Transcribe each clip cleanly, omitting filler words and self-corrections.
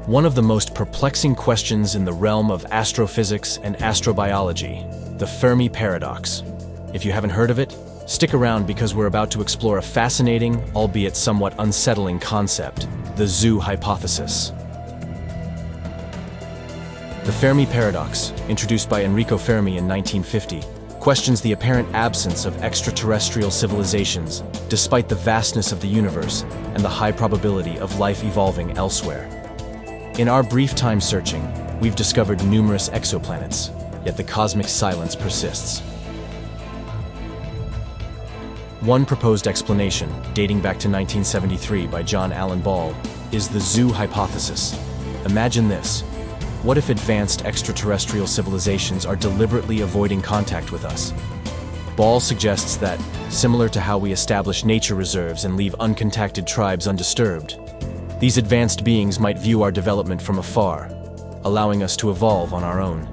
One of the most perplexing questions in the realm of astrophysics and astrobiology, the Fermi Paradox. If you haven't heard of it, stick around because we're about to explore a fascinating, albeit somewhat unsettling concept, the zoo hypothesis. The Fermi Paradox, introduced by Enrico Fermi in 1950, questions the apparent absence of extraterrestrial civilizations despite the vastness of the universe and the high probability of life evolving elsewhere. In our brief time searching, we've discovered numerous exoplanets, yet the cosmic silence persists. One proposed explanation, dating back to 1973 by John Allen Ball, is the zoo hypothesis. Imagine this. What if advanced extraterrestrial civilizations are deliberately avoiding contact with us? Ball suggests that, similar to how we establish nature reserves and leave uncontacted tribes undisturbed, these advanced beings might view our development from afar, allowing us to evolve on our own.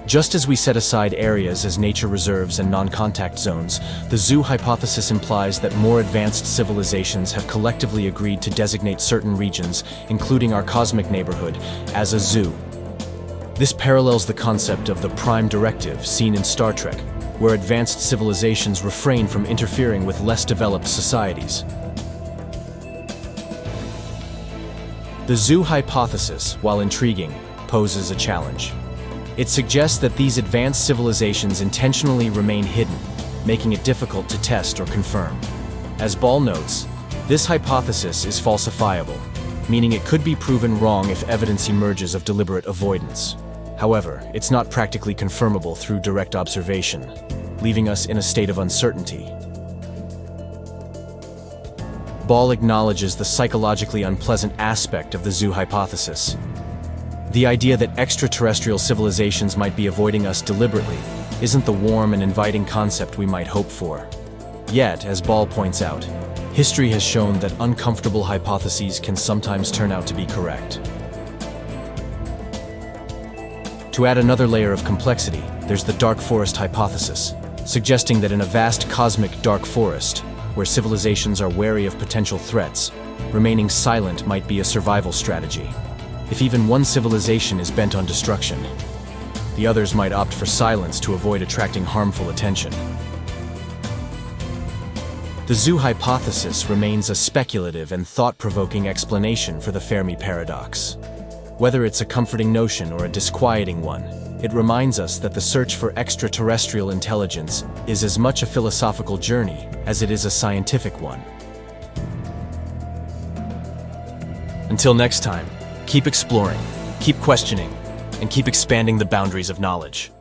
Just as we set aside areas as nature reserves and non-contact zones, the zoo hypothesis implies that more advanced civilizations have collectively agreed to designate certain regions, including our cosmic neighborhood, as a zoo. This parallels the concept of the Prime Directive seen in Star Trek, where advanced civilizations refrain from interfering with less developed societies. The zoo hypothesis, while intriguing, poses a challenge. It suggests that these advanced civilizations intentionally remain hidden, making it difficult to test or confirm. As Ball notes, this hypothesis is falsifiable, meaning it could be proven wrong if evidence emerges of deliberate avoidance. However, it's not practically confirmable through direct observation, leaving us in a state of uncertainty. Ball acknowledges the psychologically unpleasant aspect of the zoo hypothesis. The idea that extraterrestrial civilizations might be avoiding us deliberately isn't the warm and inviting concept we might hope for. Yet, as Ball points out, history has shown that uncomfortable hypotheses can sometimes turn out to be correct. To add another layer of complexity, there's the dark forest hypothesis, suggesting that in a vast cosmic dark forest, where civilizations are wary of potential threats, remaining silent might be a survival strategy. If even one civilization is bent on destruction, the others might opt for silence to avoid attracting harmful attention. The zoo hypothesis remains a speculative and thought-provoking explanation for the Fermi Paradox. Whether it's a comforting notion or a disquieting one, it reminds us that the search for extraterrestrial intelligence is as much a philosophical journey as it is a scientific one. Until next time, keep exploring, keep questioning, and keep expanding the boundaries of knowledge.